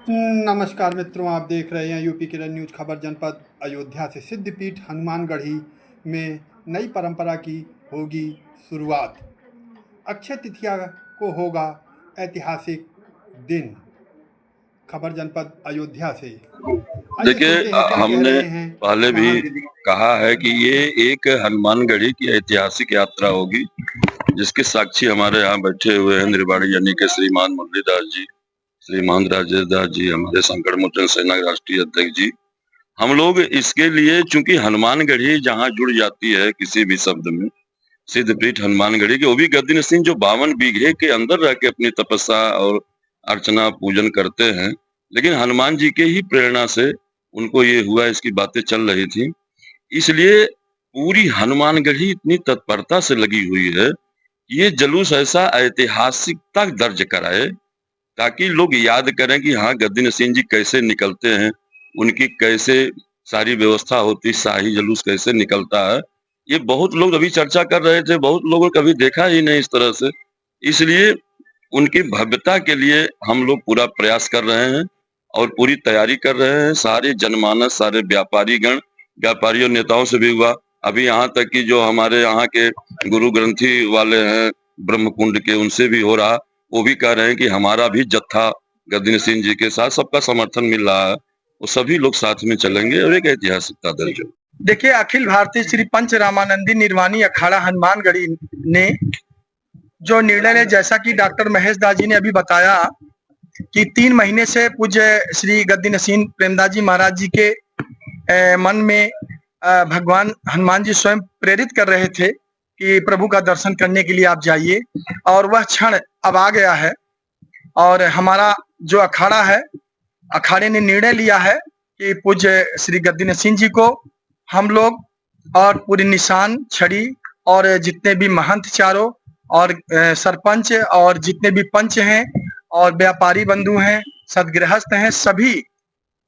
नमस्कार मित्रों, आप देख रहे हैं यूपी किरण न्यूज खबर। जनपद अयोध्या से सिद्धपीठ हनुमानगढ़ी में नई परंपरा की होगी शुरुआत। अक्षय तृतीया को होगा ऐतिहासिक दिन। खबर जनपद अयोध्या से। आइए देखिए, सुनते हैं क्या कह हमने रहे हैं पहले भी महान दीदी। कहा है कि ये एक हनुमानगढ़ी की ऐतिहासिक यात्रा होगी, जिसके साक्षी हमारे यहाँ बैठे हुए हैं निर्वाणी यानी के श्रीमान मुरलीदास जी, श्रीमान राजेश दास जी, हमारे संकट मोचन सेना के राष्ट्रीय अध्यक्ष जी। हम लोग इसके लिए, चूंकि हनुमानगढ़ी जहाँ जुड़ जाती है किसी भी शब्द में, सिद्धपीठ हनुमानगढ़ी के, वो भी गद्दी नसीन जो 52 बीघे के अंदर रह के अपनी तपस्या और अर्चना पूजन करते हैं, लेकिन हनुमान जी के ही प्रेरणा से उनको ये हुआ, इसकी बातें चल रही थी। इसलिए पूरी हनुमानगढ़ी इतनी तत्परता से लगी हुई है, ये जुलूस ऐसा ऐतिहासिकता दर्ज कराए ताकि लोग याद करें कि हाँ, गद्दी नसीन जी कैसे निकलते हैं, उनकी कैसे सारी व्यवस्था होती, शाही जुलूस कैसे निकलता है। ये बहुत लोग अभी चर्चा कर रहे थे, बहुत लोगों ने कभी देखा ही नहीं इस तरह से। इसलिए उनकी भव्यता के लिए हम लोग पूरा प्रयास कर रहे हैं और पूरी तैयारी कर रहे हैं। सारे जनमानस, सारे व्यापारीगण, व्यापारियों नेताओं से भी हुआ, अभी यहाँ तक कि जो हमारे यहाँ के गुरु ग्रंथी वाले हैं ब्रह्मकुंड के, उनसे भी हो रहा। वो भी कह रहे हैं कि हमारा भी जत्था गद्दी नसीन जी के साथ, सबका समर्थन मिल रहा है, वो सभी लोग साथ में चलेंगे और एक ऐतिहासिकता दर्ज हो। देखिए, अखिल भारतीय श्री पंच रामानंदी निर्वाणी अखाड़ा हनुमानगढ़ी ने जो निर्णय ले, जैसा कि डॉक्टर महेश दास जी ने अभी बताया कि 3 महीने से पूज्य श्री गद्दी नसीन प्रेमदास जी महाराज जी के मन में भगवान हनुमान जी स्वयं प्रेरित कर रहे थे कि प्रभु का दर्शन करने के लिए आप जाइए, और वह क्षण अब आ गया है। और हमारा जो अखाड़ा है, अखाड़े ने निर्णय लिया है कि पूज्य श्री गद्दी नसीन जी को हम लोग और पूरी निशान छड़ी और जितने भी महंत चारों और सरपंच और जितने भी पंच हैं और व्यापारी बंधु हैं, सदगृहस्थ हैं, सभी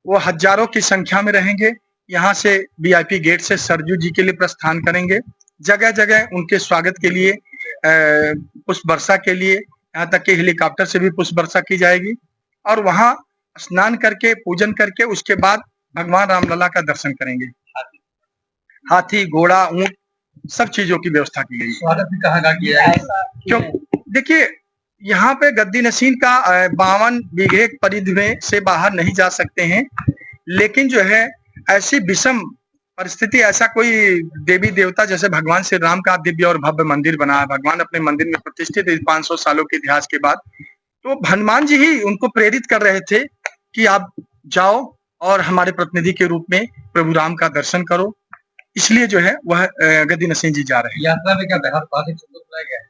वो हजारों की संख्या में रहेंगे। यहाँ से वीआईपी गेट से सरजू जी के लिए प्रस्थान करेंगे। जगह जगह उनके स्वागत के लिए पुष्प वर्षा के लिए, यहाँ तक कि हेलीकॉप्टर से भी पुष्प वर्षा की जाएगी। और वहाँ स्नान करके, पूजन करके, उसके बाद भगवान रामलला का दर्शन करेंगे। हाथी, घोड़ा, ऊंट, सब चीजों की व्यवस्था की गई। स्वागत भी कहाँ किया है? क्यों? देखिए, यहाँ पे गद्दी नसीन का 52 बीघे परिधि में से बाहर नहीं जा सकते हैं, लेकिन जो है ऐसी विषम परिस्थिति, ऐसा कोई देवी देवता, जैसे भगवान श्री राम का दिव्य और भव्य मंदिर बना है, भगवान अपने मंदिर में प्रतिष्ठित है 500 सालों के इतिहास के बाद। तो हनुमान जी ही उनको प्रेरित कर रहे थे कि आप जाओ और हमारे प्रतिनिधि के रूप में प्रभु राम का दर्शन करो। इसलिए जो है वह गद्दी नसीन जी जा रहे हैं। यात्रा में क्या बुलाया गया है?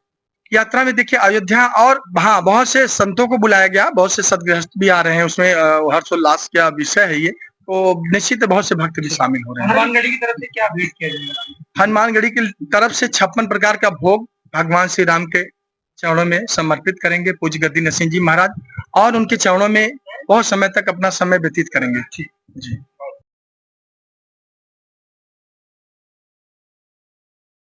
यात्रा में देखिए अयोध्या और हाँ, बहुत से संतों को बुलाया गया, बहुत से सदगृहस्थ भी आ रहे हैं। उसमें हर्षोल्लास का विषय है ये, तो निश्चित बहुत से भक्त भी शामिल हो रहे हैं। हनुमानगढ़ी की तरफ से क्या भेंट किया जाएगा? हनुमानगढ़ी की तरफ से 56 प्रकार का भोग भगवान श्री राम के चरणों में समर्पित करेंगे पूज्य गद्दी नसीन जी महाराज, और उनके चरणों में बहुत समय तक अपना समय व्यतीत करेंगे। जी।